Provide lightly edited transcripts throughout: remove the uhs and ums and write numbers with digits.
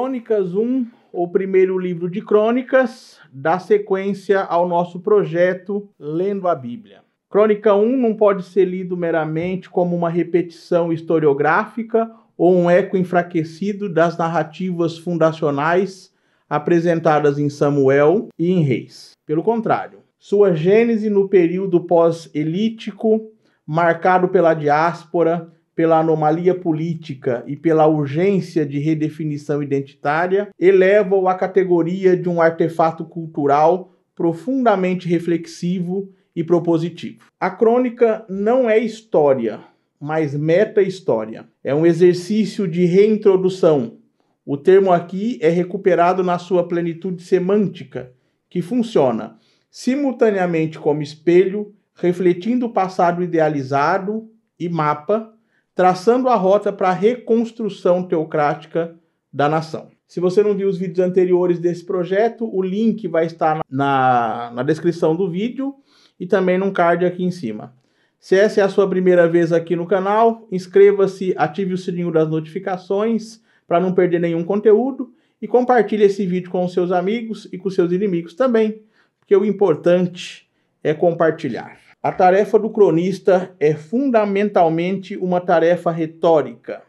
Crônicas 1, o primeiro livro de Crônicas, dá sequência ao nosso projeto Lendo a Bíblia. Crônica 1 não pode ser lido meramente como uma repetição historiográfica ou um eco enfraquecido das narrativas fundacionais apresentadas em Samuel e em Reis. Pelo contrário, sua gênese no período pós-elítico, marcado pela diáspora, pela anomalia política e pela urgência de redefinição identitária, eleva-o à categoria de um artefato cultural profundamente reflexivo e propositivo. A crônica não é história, mas meta-história. É um exercício de reintrodução. O termo aqui é recuperado na sua plenitude semântica, que funciona simultaneamente como espelho, refletindo o passado idealizado e mapa, traçando a rota para a reconstrução teocrática da nação. Se você não viu os vídeos anteriores desse projeto, o link vai estar na descrição do vídeo e também num card aqui em cima. Se essa é a sua primeira vez aqui no canal, inscreva-se, ative o sininho das notificações para não perder nenhum conteúdo e compartilhe esse vídeo com os seus amigos e com os seus inimigos também, porque o importante é compartilhar. A tarefa do cronista é fundamentalmente uma tarefa retórica.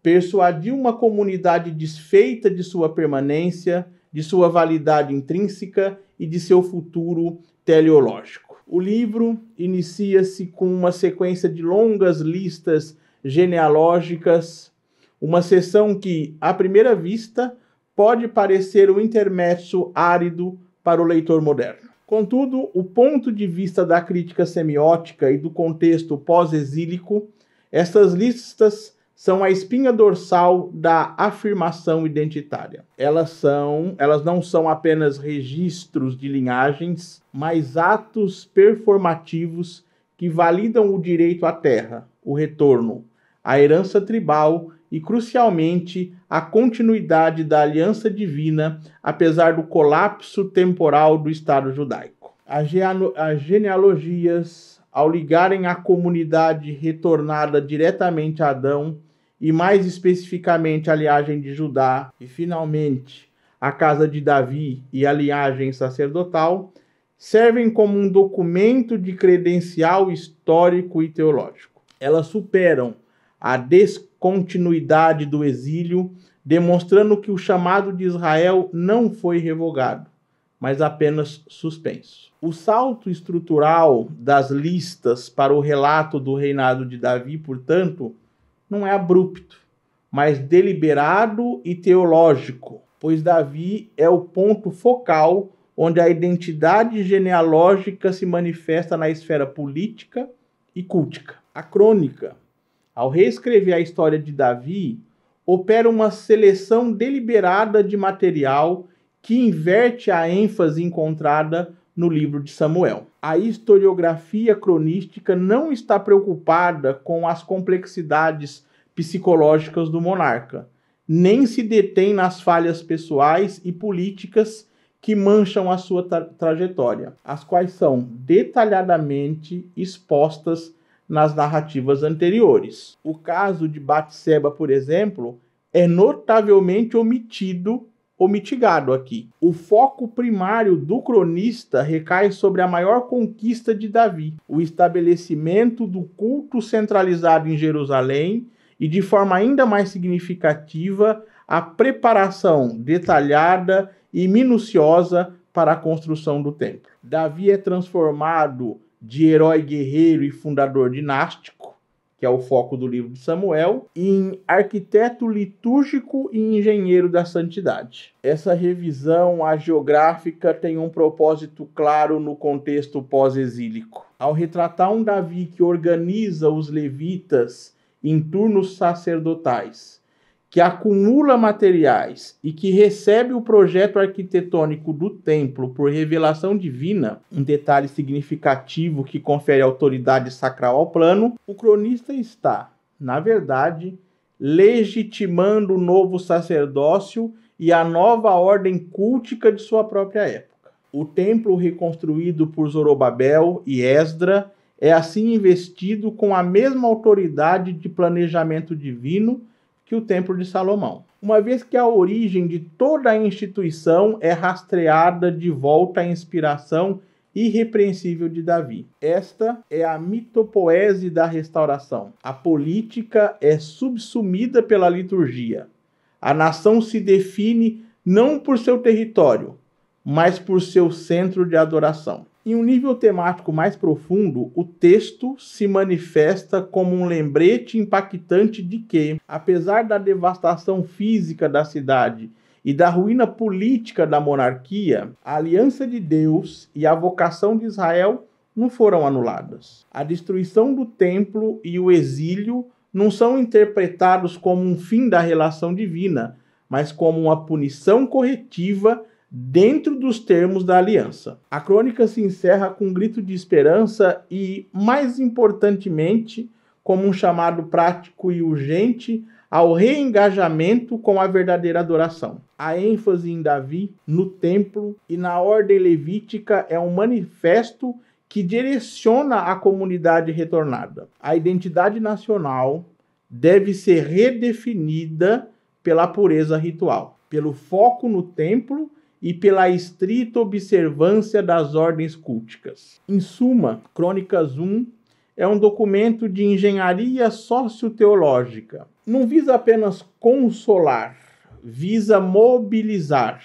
Persuadir uma comunidade desfeita de sua permanência, de sua validade intrínseca e de seu futuro teleológico. O livro inicia-se com uma sequência de longas listas genealógicas, uma seção que, à primeira vista, pode parecer um intermezzo árido para o leitor moderno. Contudo, o ponto de vista da crítica semiótica e do contexto pós-exílico, essas listas são a espinha dorsal da afirmação identitária. Elas não são apenas registros de linhagens, mas atos performativos que validam o direito à terra, o retorno, a herança tribal e, crucialmente, a continuidade da aliança divina, apesar do colapso temporal do Estado judaico. As genealogias, ao ligarem a comunidade retornada diretamente a Adão, e mais especificamente a linhagem de Judá, e finalmente a casa de Davi e a linhagem sacerdotal, servem como um documento de credencial histórico e teológico. Elas superam a descontinuidade do exílio, demonstrando que o chamado de Israel não foi revogado, mas apenas suspenso. O salto estrutural das listas para o relato do reinado de Davi, portanto, não é abrupto, mas deliberado e teológico, pois Davi é o ponto focal onde a identidade genealógica se manifesta na esfera política e cultica. A crônica, ao reescrever a história de Davi, opera uma seleção deliberada de material que inverte a ênfase encontrada no livro de Samuel. A historiografia cronística não está preocupada com as complexidades psicológicas do monarca, nem se detém nas falhas pessoais e políticas que mancham a sua trajetória, as quais são detalhadamente expostas nas narrativas anteriores. O caso de Batseba, por exemplo, é notavelmente omitido ou mitigado aqui. O foco primário do cronista recai sobre a maior conquista de Davi, o estabelecimento do culto centralizado em Jerusalém e, de forma ainda mais significativa, a preparação detalhada e minuciosa para a construção do templo. Davi é transformado de herói guerreiro e fundador dinástico, que é o foco do livro de Samuel, em arquiteto litúrgico e engenheiro da santidade. Essa revisão hagiográfica tem um propósito claro no contexto pós-exílico. Ao retratar um Davi que organiza os levitas em turnos sacerdotais, que acumula materiais e que recebe o projeto arquitetônico do templo por revelação divina, um detalhe significativo que confere autoridade sacral ao plano, o cronista está, na verdade, legitimando o novo sacerdócio e a nova ordem cultica de sua própria época. O templo reconstruído por Zorobabel e Esdra é assim investido com a mesma autoridade de planejamento divino que o Templo de Salomão. uma vez que a origem de toda a instituição é rastreada de volta à inspiração irrepreensível de Davi. Esta é a mitopoese da restauração. A política é subsumida pela liturgia. A nação se define não por seu território, mas por seu centro de adoração. Em um nível temático mais profundo, o texto se manifesta como um lembrete impactante de que, apesar da devastação física da cidade e da ruína política da monarquia, a aliança de Deus e a vocação de Israel não foram anuladas. A destruição do templo e o exílio não são interpretados como um fim da relação divina, mas como uma punição corretiva dentro dos termos da aliança. A crônica se encerra com um grito de esperança e, mais importantemente, como um chamado prático e urgente ao reengajamento com a verdadeira adoração. A ênfase em Davi, no templo e na ordem levítica é um manifesto que direciona a comunidade retornada. A identidade nacional deve ser redefinida pela pureza ritual, pelo foco no templo e pela estrita observância das ordens culticas. Em suma, Crônicas 1 é um documento de engenharia socioteológica. Não visa apenas consolar, visa mobilizar.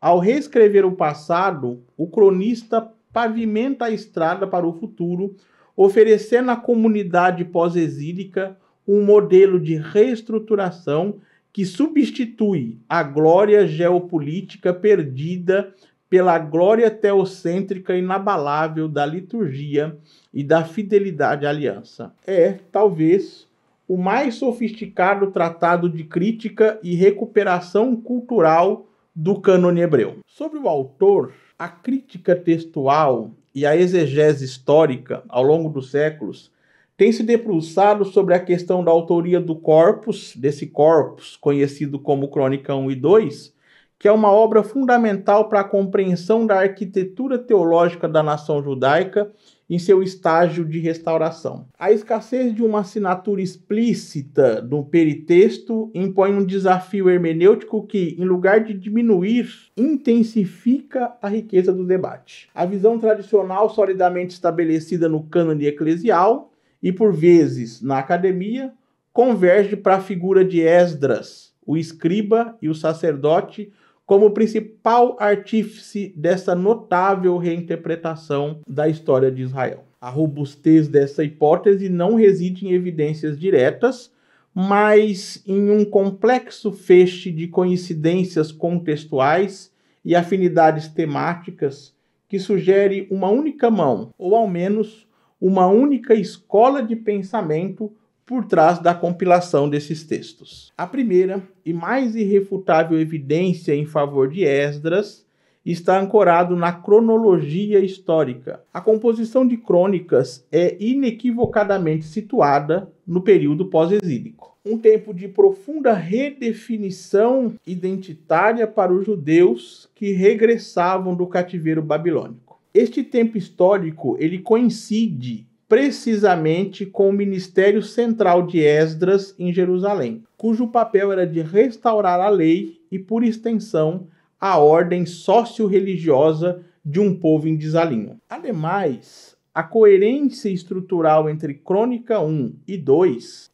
Ao reescrever o passado, o cronista pavimenta a estrada para o futuro, oferecendo à comunidade pós-exílica um modelo de reestruturação que substitui a glória geopolítica perdida pela glória teocêntrica inabalável da liturgia e da fidelidade à aliança. É, talvez, o mais sofisticado tratado de crítica e recuperação cultural do cânone hebreu. Sobre o autor, a crítica textual e a exegese histórica, ao longo dos séculos, tem se debruçado sobre a questão da autoria do corpus, desse corpus conhecido como Crônica 1 e 2, que é uma obra fundamental para a compreensão da arquitetura teológica da nação judaica em seu estágio de restauração. A escassez de uma assinatura explícita do peritexto impõe um desafio hermenêutico que, em lugar de diminuir, intensifica a riqueza do debate. A visão tradicional solidamente estabelecida no cânone eclesial e, por vezes, na academia, converge para a figura de Esdras, o escriba e o sacerdote, como principal artífice dessa notável reinterpretação da história de Israel. A robustez dessa hipótese não reside em evidências diretas, mas em um complexo feixe de coincidências contextuais e afinidades temáticas que sugere uma única mão, ou ao menos uma única escola de pensamento por trás da compilação desses textos. A primeira e mais irrefutável evidência em favor de Esdras está ancorado na cronologia histórica. A composição de crônicas é inequivocadamente situada no período pós-exílico, um tempo de profunda redefinição identitária para os judeus que regressavam do cativeiro babilônico. Este tempo histórico ele coincide precisamente com o ministério central de Esdras em Jerusalém, cujo papel era de restaurar a lei e, por extensão, a ordem socio-religiosa de um povo em desalinho. Ademais, a coerência estrutural entre Crônica 1 e 2,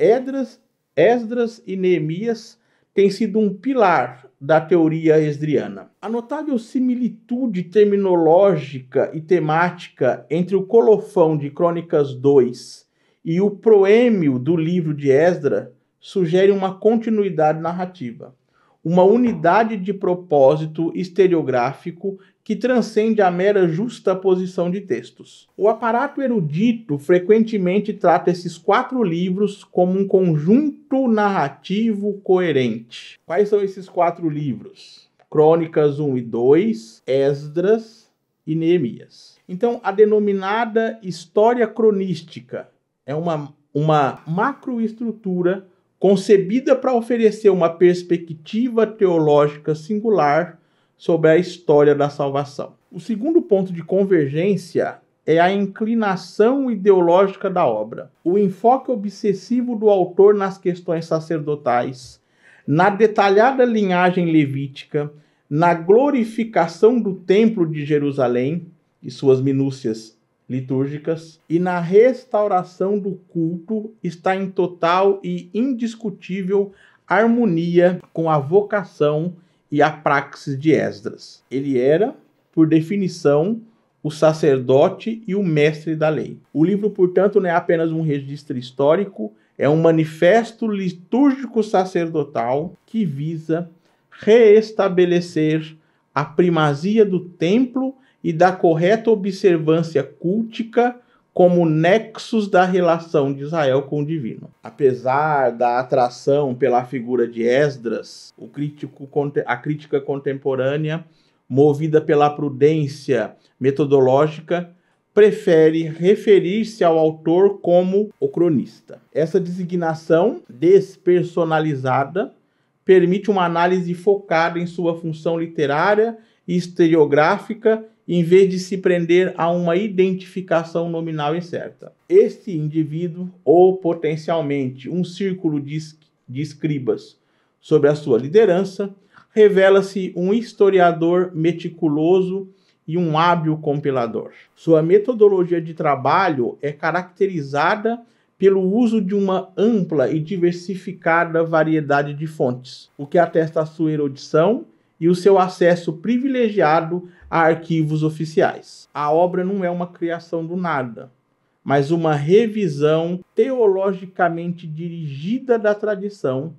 Esdras e Neemias tem sido um pilar da teoria esdriana. A notável similitude terminológica e temática entre o colofão de Crônicas 2 e o proêmio do livro de Esdras sugere uma continuidade narrativa, uma unidade de propósito historiográfico que transcende a mera justaposição de textos. O aparato erudito frequentemente trata esses 4 livros como um conjunto narrativo coerente. Quais são esses 4 livros? Crônicas 1 e 2, Esdras e Neemias. Então, a denominada história cronística é uma macroestrutura concebida para oferecer uma perspectiva teológica singular sobre a história da salvação. O segundo ponto de convergência é a inclinação ideológica da obra. O enfoque obsessivo do autor nas questões sacerdotais, na detalhada linhagem levítica, na glorificação do Templo de Jerusalém e suas minúcias litúrgicas, e na restauração do culto, está em total e indiscutível harmonia com a vocação e a praxis de Esdras. Ele era, por definição, o sacerdote e o mestre da lei. O livro, portanto, não é apenas um registro histórico, é um manifesto litúrgico sacerdotal que visa reestabelecer a primazia do templo e da correta observância cultica como nexos da relação de Israel com o divino. Apesar da atração pela figura de Esdras, a crítica contemporânea, movida pela prudência metodológica, prefere referir-se ao autor como o cronista. Essa designação despersonalizada permite uma análise focada em sua função literária e historiográfica, em vez de se prender a uma identificação nominal incerta. Este indivíduo, ou potencialmente um círculo de escribas sob a sua liderança, revela-se um historiador meticuloso e um hábil compilador. Sua metodologia de trabalho é caracterizada pelo uso de uma ampla e diversificada variedade de fontes, o que atesta a sua erudição e o seu acesso privilegiado a arquivos oficiais. A obra não é uma criação do nada, mas uma revisão teologicamente dirigida da tradição,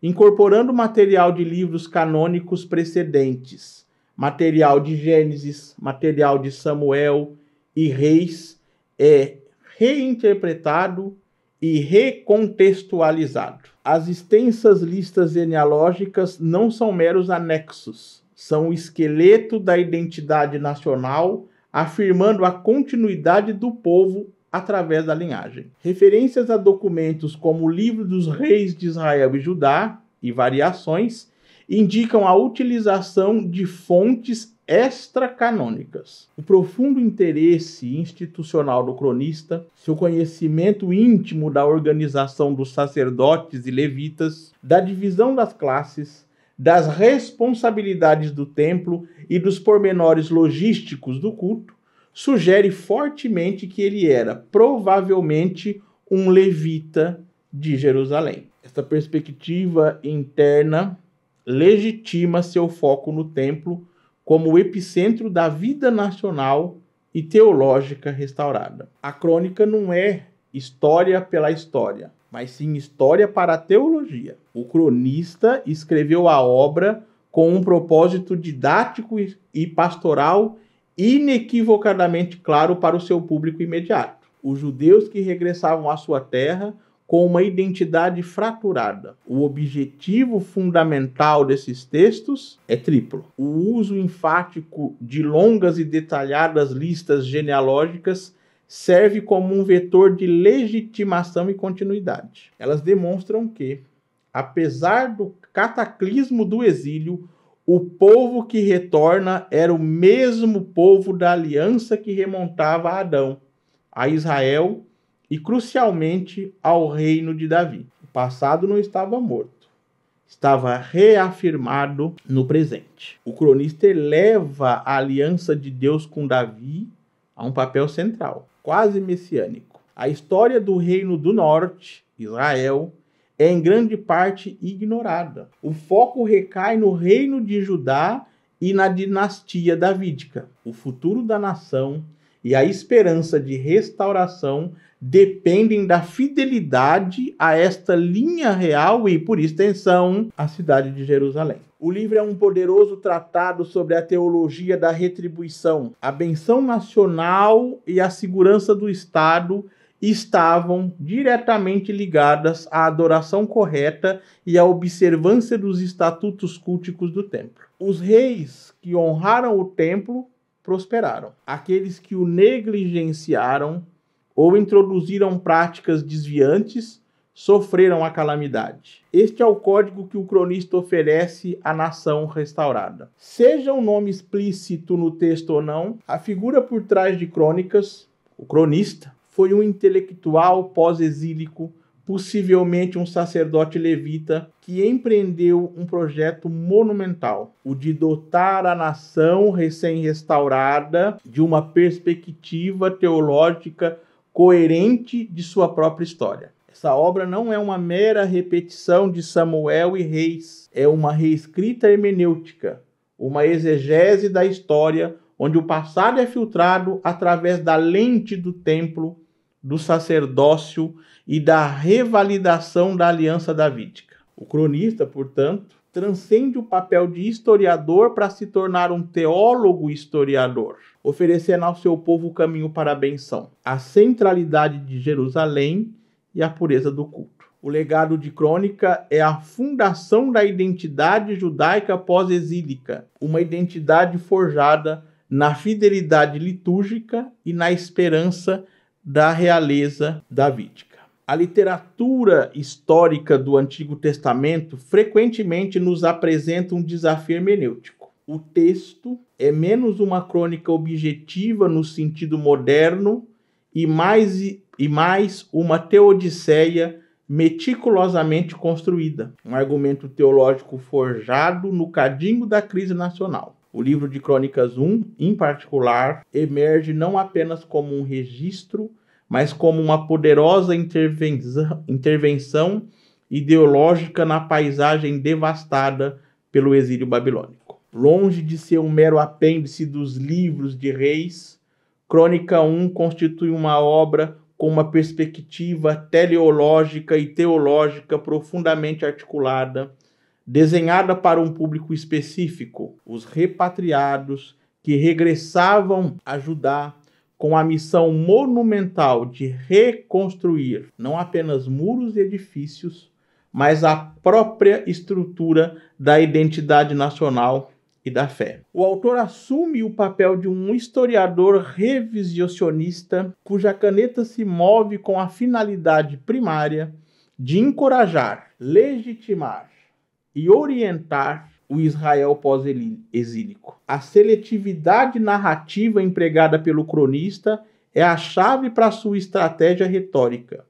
incorporando material de livros canônicos precedentes, material de Gênesis, material de Samuel e Reis, é reinterpretado e recontextualizado. As extensas listas genealógicas não são meros anexos, são o esqueleto da identidade nacional, afirmando a continuidade do povo através da linhagem. Referências a documentos como o Livro dos Reis de Israel e Judá e variações indicam a utilização de fontes extracanônicas. O profundo interesse institucional do cronista, seu conhecimento íntimo da organização dos sacerdotes e levitas, da divisão das classes, das responsabilidades do templo e dos pormenores logísticos do culto, sugere fortemente que ele era provavelmente um levita de Jerusalém. Esta perspectiva interna legitima seu foco no templo como o epicentro da vida nacional e teológica restaurada. A crônica não é história pela história, mas sim história para a teologia. O cronista escreveu a obra com um propósito didático e pastoral inequivocadamente claro para o seu público imediato. Os judeus que regressavam à sua terra com uma identidade fraturada. O objetivo fundamental desses textos é triplo. O uso enfático de longas e detalhadas listas genealógicas serve como um vetor de legitimação e continuidade. Elas demonstram que, apesar do cataclismo do exílio, o povo que retorna era o mesmo povo da aliança que remontava a Adão, a Israel e, crucialmente, ao reino de Davi. O passado não estava morto, estava reafirmado no presente. O cronista eleva a aliança de Deus com Davi a um papel central, quase messiânico. A história do reino do norte, Israel, é em grande parte ignorada. O foco recai no reino de Judá e na dinastia davídica. O futuro da nação e a esperança de restauração dependem da fidelidade a esta linha real e, por extensão, a cidade de Jerusalém. O livro é um poderoso tratado sobre a teologia da retribuição. A benção nacional e a segurança do Estado estavam diretamente ligadas à adoração correta e à observância dos estatutos culticos do templo. Os reis que honraram o templo prosperaram. Aqueles que o negligenciaram ou introduziram práticas desviantes sofreram a calamidade. Este é o código que o cronista oferece à nação restaurada. Seja o nome explícito no texto ou não, a figura por trás de Crônicas, o cronista, foi um intelectual pós-exílico possivelmente um sacerdote levita, que empreendeu um projeto monumental, o de dotar a nação recém-restaurada de uma perspectiva teológica coerente de sua própria história. Essa obra não é uma mera repetição de Samuel e Reis, é uma reescrita hermenêutica, uma exegese da história, onde o passado é filtrado através da lente do templo, do sacerdócio e da revalidação da aliança davídica. O cronista, portanto, transcende o papel de historiador para se tornar um teólogo historiador, oferecendo ao seu povo o caminho para a benção, a centralidade de Jerusalém e a pureza do culto. O legado de Crônica é a fundação da identidade judaica pós-exílica, uma identidade forjada na fidelidade litúrgica e na esperança da realeza davídica. A literatura histórica do Antigo Testamento frequentemente nos apresenta um desafio hermenêutico. O texto é menos uma crônica objetiva no sentido moderno e mais uma teodiceia meticulosamente construída, um argumento teológico forjado no cadinho da crise nacional. O livro de Crônicas 1, em particular, emerge não apenas como um registro, mas como uma poderosa intervenção ideológica na paisagem devastada pelo exílio babilônico. Longe de ser um mero apêndice dos livros de Reis, Crônica 1 constitui uma obra com uma perspectiva teleológica e teológica profundamente articulada, desenhada para um público específico, os repatriados que regressavam a Judá com a missão monumental de reconstruir não apenas muros e edifícios, mas a própria estrutura da identidade nacional e da fé. O autor assume o papel de um historiador revisionista cuja caneta se move com a finalidade primária de encorajar, legitimar e orientar o Israel pós-exílico. A seletividade narrativa empregada pelo cronista é a chave para sua estratégia retórica,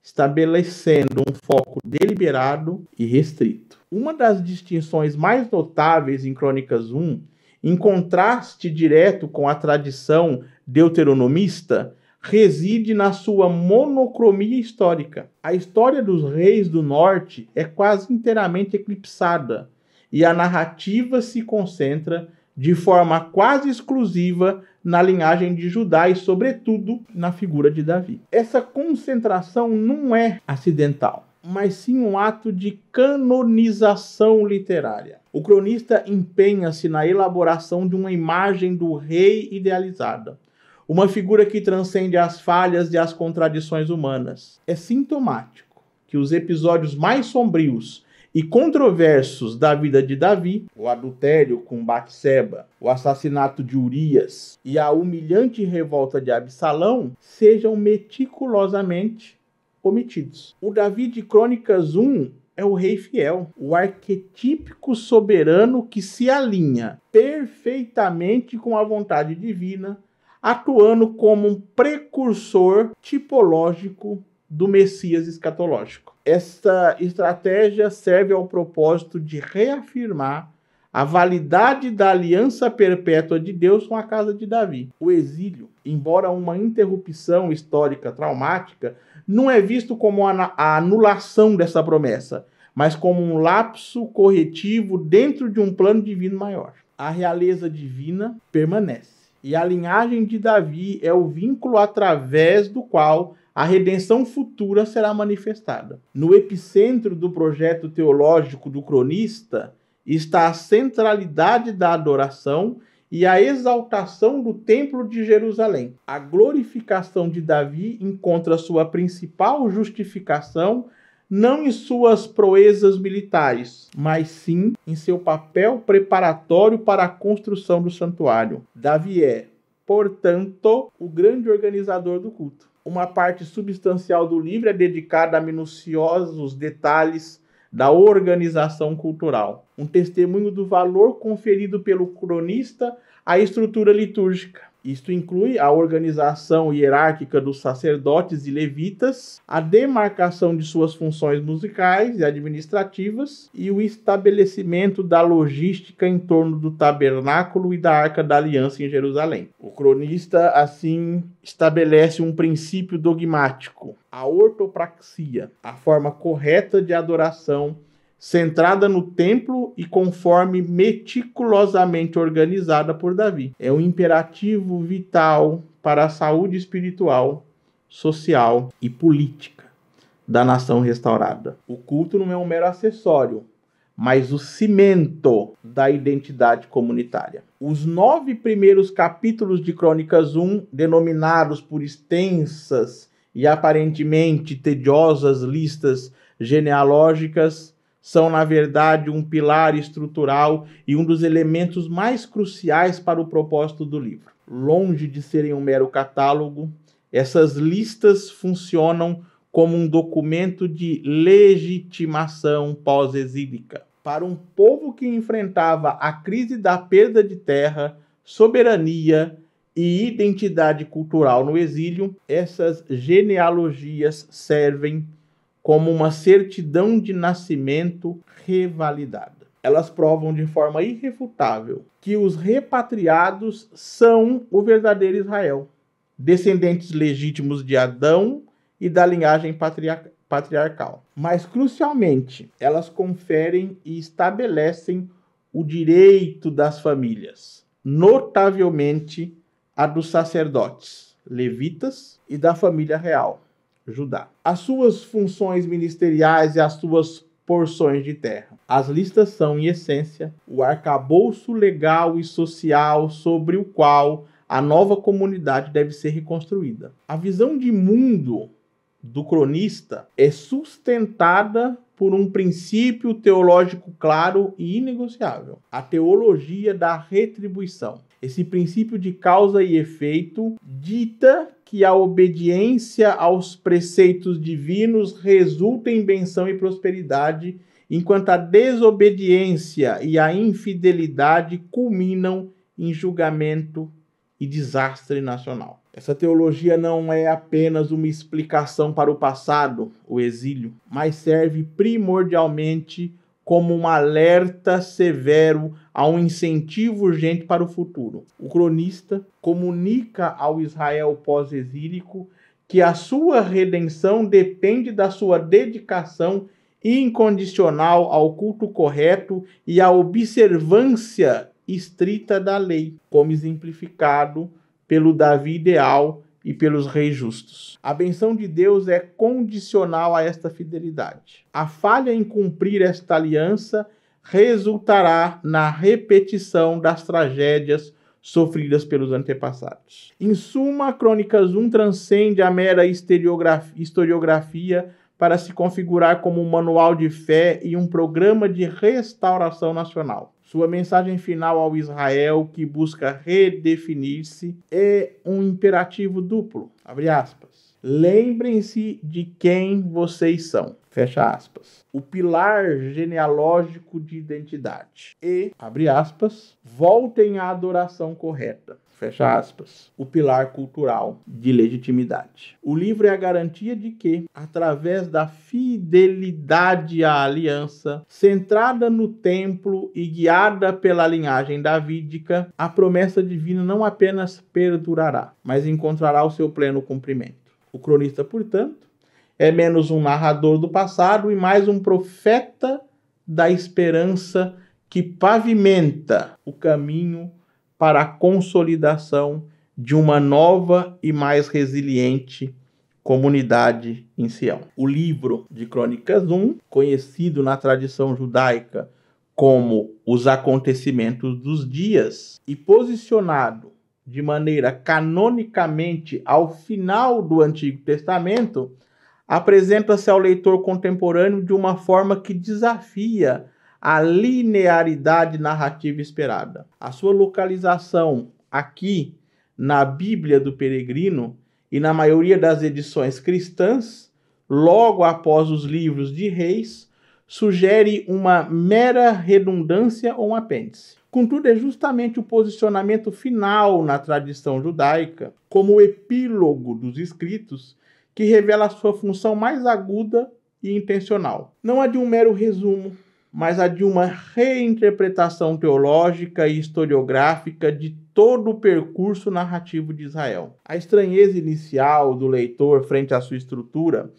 estabelecendo um foco deliberado e restrito. Uma das distinções mais notáveis em Crônicas 1, em contraste direto com a tradição deuteronomista, reside na sua monocromia histórica. A história dos reis do norte é quase inteiramente eclipsada, e a narrativa se concentra de forma quase exclusiva na linhagem de Judá e, sobretudo, na figura de Davi. Essa concentração não é acidental, mas sim um ato de canonização literária. O cronista empenha-se na elaboração de uma imagem do rei idealizada, uma figura que transcende as falhas e as contradições humanas. É sintomático que os episódios mais sombrios e controversos da vida de Davi, o adultério com Batseba, o assassinato de Urias e a humilhante revolta de Absalão, sejam meticulosamente omitidos. O Davi de Crônicas 1 é o rei fiel, o arquetípico soberano que se alinha perfeitamente com a vontade divina, atuando como um precursor tipológico do Messias escatológico. Esta estratégia serve ao propósito de reafirmar a validade da aliança perpétua de Deus com a casa de Davi. O exílio, embora uma interrupção histórica traumática, não é visto como a anulação dessa promessa, mas como um lapso corretivo dentro de um plano divino maior. A realeza divina permanece, e a linhagem de Davi é o vínculo através do qual a redenção futura será manifestada. No epicentro do projeto teológico do cronista está a centralidade da adoração e a exaltação do Templo de Jerusalém. A glorificação de Davi encontra sua principal justificação não em suas proezas militares, mas sim em seu papel preparatório para a construção do santuário. Davi é, portanto, o grande organizador do culto. Uma parte substancial do livro é dedicada a minuciosos detalhes da organização cultural, um testemunho do valor conferido pelo cronista à estrutura litúrgica Isto inclui a organização hierárquica dos sacerdotes e levitas, a demarcação de suas funções musicais e administrativas e o estabelecimento da logística em torno do tabernáculo e da Arca da Aliança em Jerusalém. O cronista, assim, estabelece um princípio dogmático, a ortopraxia, a forma correta de adoração, centrada no templo e conforme meticulosamente organizada por Davi. É um imperativo vital para a saúde espiritual, social e política da nação restaurada. O culto não é um mero acessório, mas o cimento da identidade comunitária. Os 9 primeiros capítulos de Crônicas 1, denominados por extensas e aparentemente tediosas listas genealógicas, são, na verdade, um pilar estrutural e um dos elementos mais cruciais para o propósito do livro. Longe de serem um mero catálogo, essas listas funcionam como um documento de legitimação pós-exílica. Para um povo que enfrentava a crise da perda de terra, soberania e identidade cultural no exílio, essas genealogias servem como uma certidão de nascimento revalidada. Elas provam de forma irrefutável que os repatriados são o verdadeiro Israel, descendentes legítimos de Adão e da linhagem patriarcal. Mas, crucialmente, elas conferem e estabelecem o direito das famílias, notavelmente a dos sacerdotes, levitas, e da família real, Judá. As suas funções ministeriais e as suas porções de terra. As listas são, em essência, o arcabouço legal e social sobre o qual a nova comunidade deve ser reconstruída. A visão de mundo do cronista é sustentada por um princípio teológico claro e inegociável: a teologia da retribuição. Esse princípio de causa e efeito dita que a obediência aos preceitos divinos resulta em benção e prosperidade, enquanto a desobediência e a infidelidade culminam em julgamento e desastre nacional. Essa teologia não é apenas uma explicação para o passado, o exílio, mas serve primordialmente como um alerta severo a um incentivo urgente para o futuro. O cronista comunica ao Israel pós-exílico que a sua redenção depende da sua dedicação incondicional ao culto correto e à observância estrita da lei, como exemplificado pelo Davi ideal e pelos reis justos. A benção de Deus é condicional a esta fidelidade. A falha em cumprir esta aliança resultará na repetição das tragédias sofridas pelos antepassados. Em suma, Crônicas 1 transcende a mera historiografia para se configurar como um manual de fé e um programa de restauração nacional. Sua mensagem final ao Israel, que busca redefinir-se, é um imperativo duplo. Abre aspas. Lembrem-se de quem vocês são. Fecha aspas. O pilar genealógico de identidade. E, abre aspas, voltem à adoração correta. Fecha aspas. O pilar cultural de legitimidade. O livro é a garantia de que, através da fidelidade à aliança, centrada no templo e guiada pela linhagem davídica, a promessa divina não apenas perdurará, mas encontrará o seu pleno cumprimento. O cronista, portanto, é menos um narrador do passado e mais um profeta da esperança que pavimenta o caminho para a consolidação de uma nova e mais resiliente comunidade em Sião. O livro de Crônicas 1, conhecido na tradição judaica como os acontecimentos dos dias e posicionado de maneira canonicamente ao final do Antigo Testamento, apresenta-se ao leitor contemporâneo de uma forma que desafia a linearidade narrativa esperada. A sua localização aqui na Bíblia do Peregrino e na maioria das edições cristãs, logo após os livros de Reis, sugere uma mera redundância ou um apêndice. Contudo, é justamente o posicionamento final na tradição judaica, como o epílogo dos escritos, que revela a sua função mais aguda e intencional. Não a de um mero resumo, mas a de uma reinterpretação teológica e historiográfica de todo o percurso narrativo de Israel. A estranheza inicial do leitor frente à sua estrutura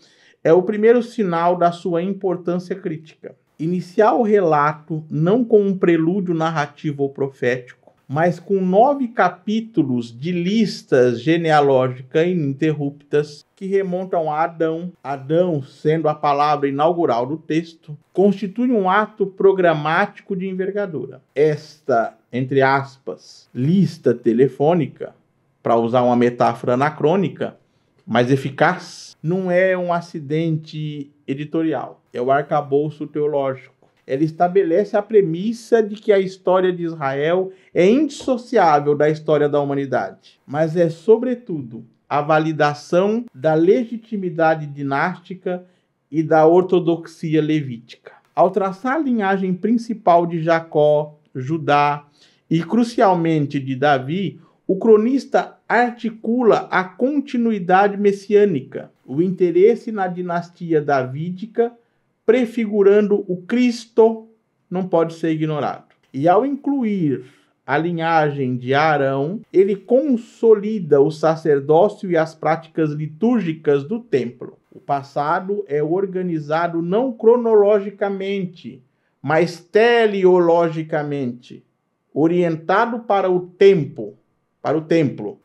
é o primeiro sinal da sua importância crítica. Iniciar o relato não com um prelúdio narrativo ou profético, mas com 9 capítulos de listas genealógicas ininterruptas que remontam a Adão, Adão sendo a palavra inaugural do texto, constitui um ato programático de envergadura. Esta, entre aspas, lista telefônica, para usar uma metáfora anacrônica, mas eficaz, não é um acidente editorial, é o arcabouço teológico. Ela estabelece a premissa de que a história de Israel é indissociável da história da humanidade, mas é, sobretudo, a validação da legitimidade dinástica e da ortodoxia levítica. Ao traçar a linhagem principal de Jacó, Judá e, crucialmente, de Davi, o cronista articula a continuidade messiânica, o interesse na dinastia davídica, prefigurando o Cristo, não pode ser ignorado. E ao incluir a linhagem de Arão, ele consolida o sacerdócio e as práticas litúrgicas do templo. O passado é organizado não cronologicamente, mas teleologicamente, orientado para o templo,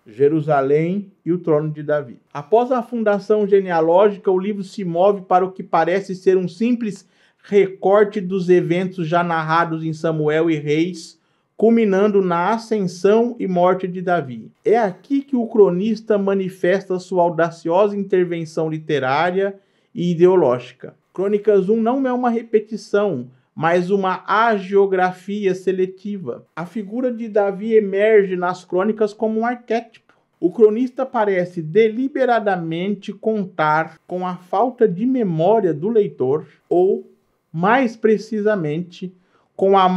Jerusalém e o trono de Davi. Após a fundação genealógica, o livro se move para o que parece ser um simples recorte dos eventos já narrados em Samuel e Reis, culminando na ascensão e morte de Davi. É aqui que o cronista manifesta sua audaciosa intervenção literária e ideológica. Crônicas 1 não é uma repetição, mas uma hagiografia seletiva. A figura de Davi emerge nas crônicas como um arquétipo. O cronista parece deliberadamente contar com a falta de memória do leitor, ou, mais precisamente, com a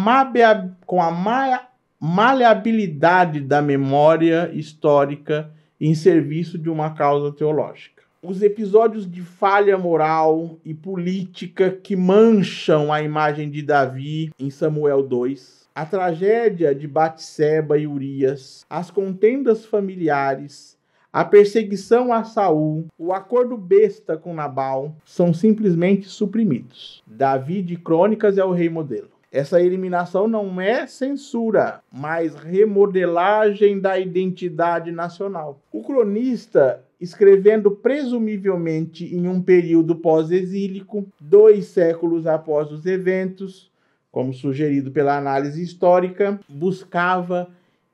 maleabilidade da memória histórica em serviço de uma causa teológica. Os episódios de falha moral e política que mancham a imagem de Davi em Samuel 2, a tragédia de Batseba e Urias, as contendas familiares, a perseguição a Saul, o acordo besta com Nabal, são simplesmente suprimidos. Davi de Crônicas é o rei modelo. Essa eliminação não é censura, mas remodelagem da identidade nacional. O cronista, escrevendo presumivelmente em um período pós-exílico, 2 séculos após os eventos, como sugerido pela análise histórica, buscava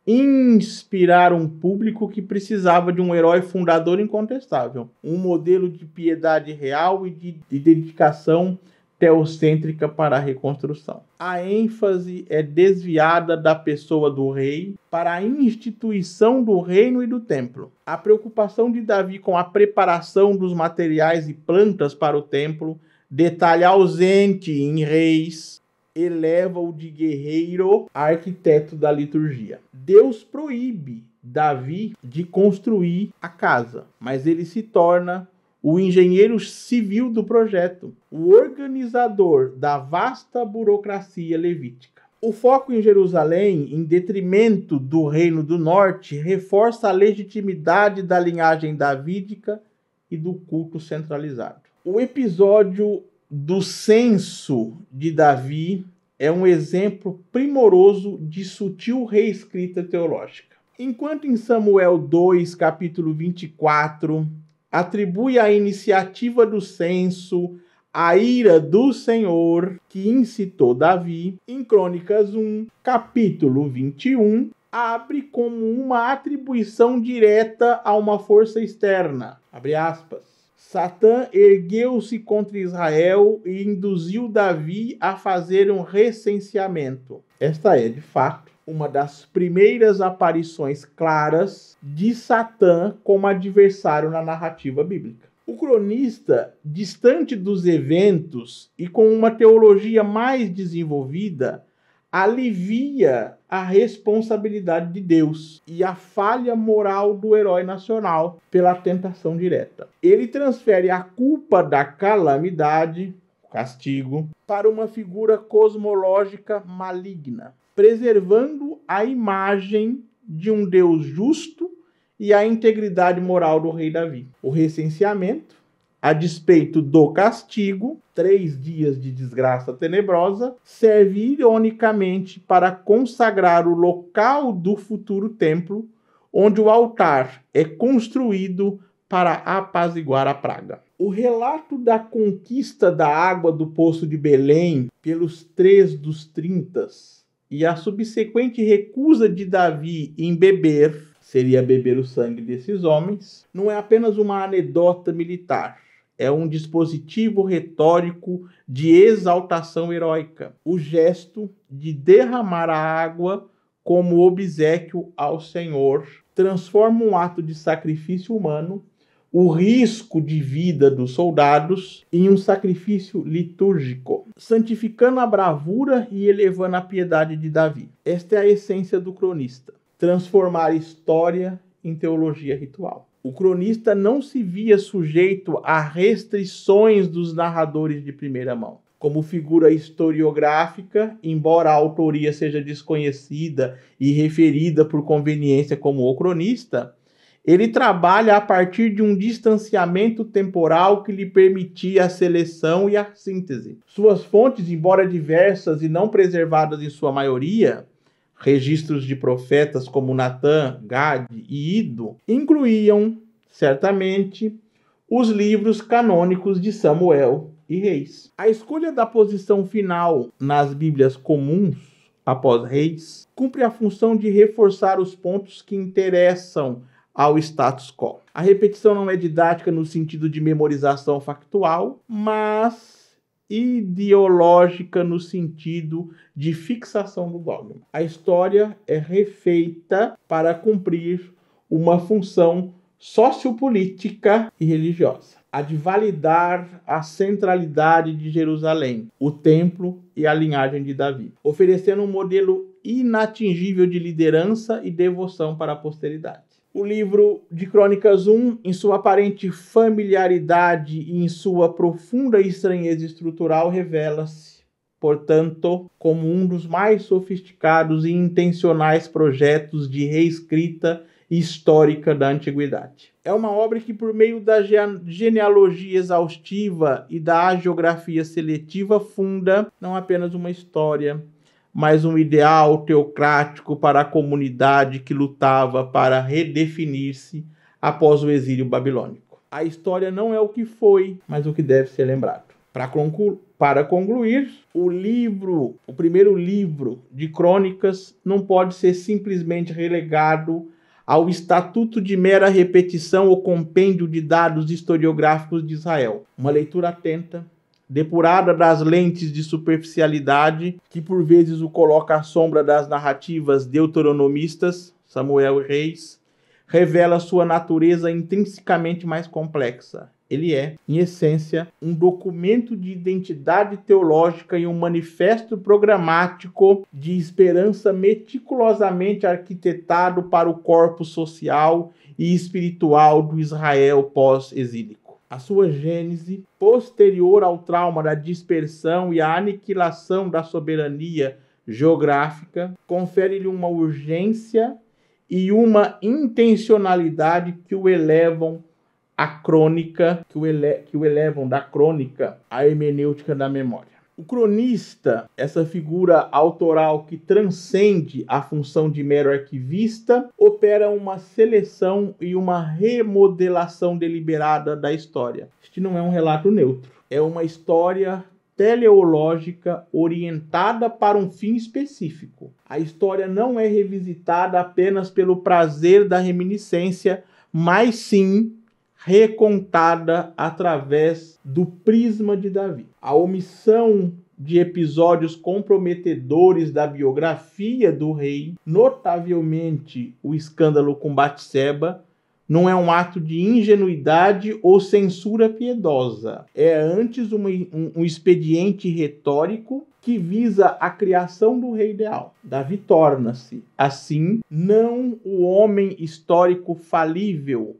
inspirar um público que precisava de um herói fundador incontestável, um modelo de piedade real e de dedicação teocêntrica para a reconstrução. A ênfase é desviada da pessoa do rei para a instituição do reino e do templo. A preocupação de Davi com a preparação dos materiais e plantas para o templo, detalhe ausente em Reis, eleva-o de guerreiro a arquiteto da liturgia. Deus proíbe Davi de construir a casa, mas ele se torna o engenheiro civil do projeto, o organizador da vasta burocracia levítica. O foco em Jerusalém, em detrimento do Reino do Norte, reforça a legitimidade da linhagem davídica e do culto centralizado. O episódio do censo de Davi é um exemplo primoroso de sutil reescrita teológica. Enquanto em Samuel 2, capítulo 24, atribui a iniciativa do censo à ira do Senhor que incitou Davi, em Crônicas 1, capítulo 21, abre como uma atribuição direta a uma força externa. Abre aspas. Satã ergueu-se contra Israel e induziu Davi a fazer um recenseamento. Esta é, de fato, uma das primeiras aparições claras de Satã como adversário na narrativa bíblica. O cronista, distante dos eventos e com uma teologia mais desenvolvida, alivia a responsabilidade de Deus e a falha moral do herói nacional pela tentação direta. Ele transfere a culpa da calamidade, castigo, para uma figura cosmológica maligna, preservando a imagem de um Deus justo e a integridade moral do rei Davi. O recenseamento, a despeito do castigo, 3 dias de desgraça tenebrosa, serve ironicamente para consagrar o local do futuro templo, onde o altar é construído para apaziguar a praga. O relato da conquista da água do poço de Belém pelos 3 dos 30 e a subsequente recusa de Davi em beber, seria beber o sangue desses homens, não é apenas uma anedota militar. É um dispositivo retórico de exaltação heróica. O gesto de derramar a água como obséquio ao Senhor transforma um ato de sacrifício humano, o risco de vida dos soldados, em um sacrifício litúrgico, santificando a bravura e elevando a piedade de Davi. Esta é a essência do cronista: transformar história em teologia ritual. O cronista não se via sujeito a restrições dos narradores de primeira mão. Como figura historiográfica, embora a autoria seja desconhecida e referida por conveniência como o cronista, ele trabalha a partir de um distanciamento temporal que lhe permitia a seleção e a síntese. Suas fontes, embora diversas e não preservadas em sua maioria, registros de profetas como Natã, Gade e Ido, incluíam, certamente, os livros canônicos de Samuel e Reis. A escolha da posição final nas Bíblias comuns, após Reis, cumpre a função de reforçar os pontos que interessam ao status quo. A repetição não é didática no sentido de memorização factual, mas ideológica no sentido de fixação do dogma. A história é refeita para cumprir uma função sociopolítica e religiosa, a de validar a centralidade de Jerusalém, o templo e a linhagem de Davi, oferecendo um modelo inatingível de liderança e devoção para a posteridade. O livro de Crônicas 1, em sua aparente familiaridade e em sua profunda estranheza estrutural, revela-se, portanto, como um dos mais sofisticados e intencionais projetos de reescrita histórica da antiguidade. É uma obra que, por meio da genealogia exaustiva e da hagiografia seletiva, funda não apenas uma história, mas um ideal teocrático para a comunidade que lutava para redefinir-se após o exílio babilônico. A história não é o que foi, mas o que deve ser lembrado. Para concluir, o primeiro livro de Crônicas não pode ser simplesmente relegado ao estatuto de mera repetição ou compêndio de dados historiográficos de Israel. Uma leitura atenta, depurada das lentes de superficialidade, que por vezes o coloca à sombra das narrativas deuteronomistas, Samuel e Reis, revela sua natureza intrinsecamente mais complexa. Ele é, em essência, um documento de identidade teológica e um manifesto programático de esperança meticulosamente arquitetado para o corpo social e espiritual do Israel pós-exílico. A sua gênese, posterior ao trauma da dispersão e à aniquilação da soberania geográfica, confere-lhe uma urgência e uma intencionalidade que o elevam à crônica, que o elevam da crônica à hermenêutica da memória. O cronista, essa figura autoral que transcende a função de mero arquivista, opera uma seleção e uma remodelação deliberada da história. Este não é um relato neutro, é uma história teleológica orientada para um fim específico. A história não é revisitada apenas pelo prazer da reminiscência, mas sim recontada através do prisma de Davi. A omissão de episódios comprometedores da biografia do rei, notavelmente o escândalo com Batseba, não é um ato de ingenuidade ou censura piedosa. É antes um expediente retórico que visa a criação do rei ideal. Davi torna-se, assim, não o homem histórico falível,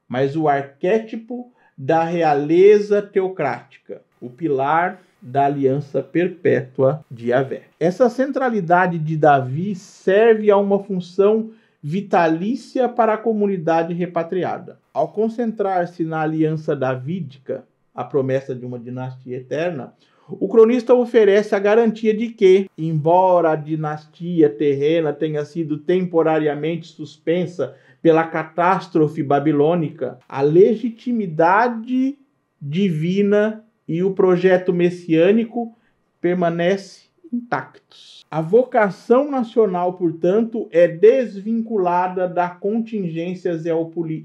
mas o arquétipo da realeza teocrática, o pilar da aliança perpétua de Yahvé. Essa centralidade de Davi serve a uma função vitalícia para a comunidade repatriada. Ao concentrar-se na aliança davídica, a promessa de uma dinastia eterna, o cronista oferece a garantia de que, embora a dinastia terrena tenha sido temporariamente suspensa pela catástrofe babilônica, a legitimidade divina e o projeto messiânico permanecem intactos. A vocação nacional, portanto, é desvinculada da contingência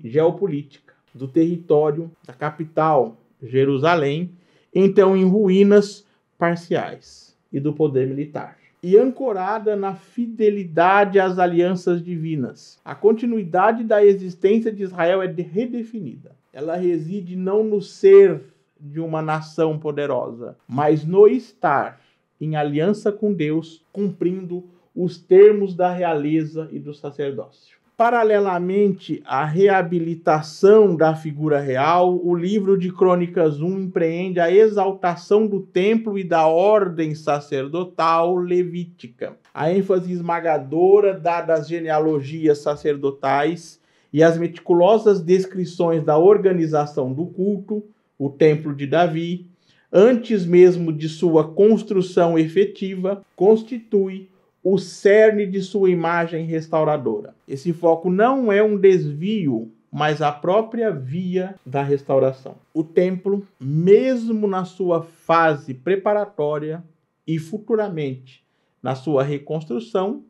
geopolítica do território da capital, Jerusalém, então em ruínas parciais, e do poder militar, e ancorada na fidelidade às alianças divinas. A continuidade da existência de Israel é redefinida. Ela reside não no ser de uma nação poderosa, mas no estar em aliança com Deus, cumprindo os termos da realeza e do sacerdócio. Paralelamente à reabilitação da figura real, o livro de Crônicas 1 empreende a exaltação do templo e da ordem sacerdotal levítica. A ênfase esmagadora dada às genealogias sacerdotais e às meticulosas descrições da organização do culto, o templo de Davi, antes mesmo de sua construção efetiva, constitui o cerne de sua imagem restauradora. Esse foco não é um desvio, mas a própria via da restauração. O templo, mesmo na sua fase preparatória e futuramente na sua reconstrução,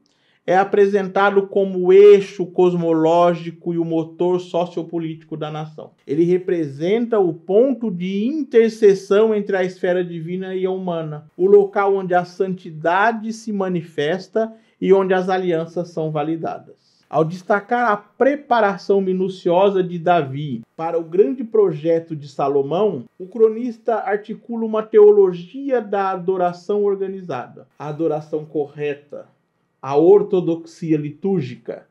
é apresentado como o eixo cosmológico e o motor sociopolítico da nação. Ele representa o ponto de interseção entre a esfera divina e a humana, o local onde a santidade se manifesta e onde as alianças são validadas. Ao destacar a preparação minuciosa de Davi para o grande projeto de Salomão, o cronista articula uma teologia da adoração organizada, a adoração correta. A ortodoxia litúrgica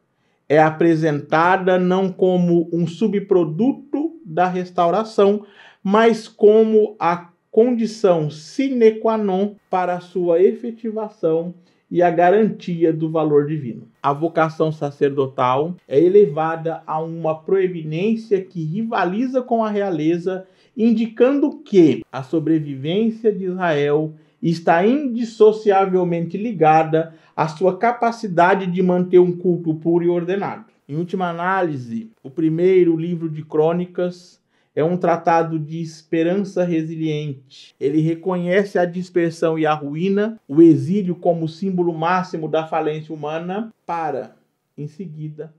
é apresentada não como um subproduto da restauração, mas como a condição sine qua non para a sua efetivação e a garantia do valor divino. A vocação sacerdotal é elevada a uma proeminência que rivaliza com a realeza, indicando que a sobrevivência de Israel está indissociavelmente ligada à sua capacidade de manter um culto puro e ordenado. Em última análise, o primeiro livro de Crônicas é um tratado de esperança resiliente. Ele reconhece a dispersão e a ruína, o exílio como símbolo máximo da falência humana, para, em seguida,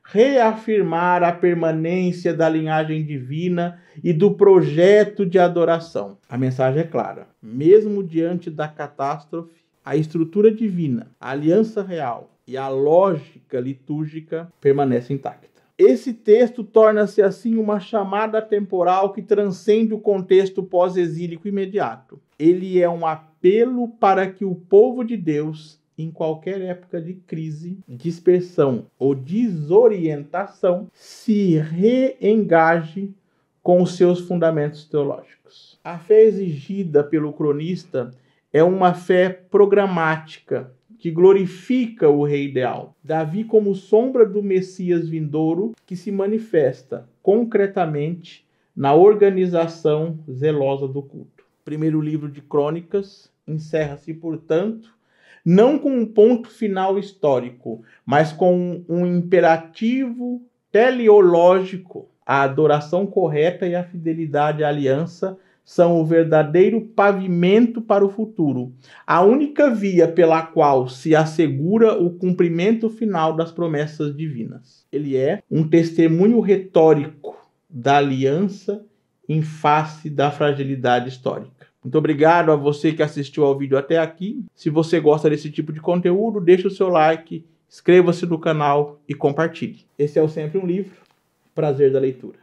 reafirmar a permanência da linhagem divina e do projeto de adoração. A mensagem é clara. Mesmo diante da catástrofe, a estrutura divina, a aliança real e a lógica litúrgica permanecem intactas. Esse texto torna-se assim uma chamada temporal que transcende o contexto pós-exílico imediato. Ele é um apelo para que o povo de Deus, em qualquer época de crise, dispersão ou desorientação, se reengaje com os seus fundamentos teológicos. A fé exigida pelo cronista é uma fé programática, que glorifica o rei ideal. Davi como sombra do Messias vindouro, que se manifesta concretamente na organização zelosa do culto. O primeiro livro de Crônicas encerra-se, portanto, não com um ponto final histórico, mas com um imperativo teleológico. A adoração correta e a fidelidade à aliança são o verdadeiro pavimento para o futuro, a única via pela qual se assegura o cumprimento final das promessas divinas. Ele é um testemunho retórico da aliança em face da fragilidade histórica. Muito obrigado a você que assistiu ao vídeo até aqui. Se você gosta desse tipo de conteúdo, deixe o seu like, inscreva-se no canal e compartilhe. Esse é o Sempre um Livro. Prazer da leitura.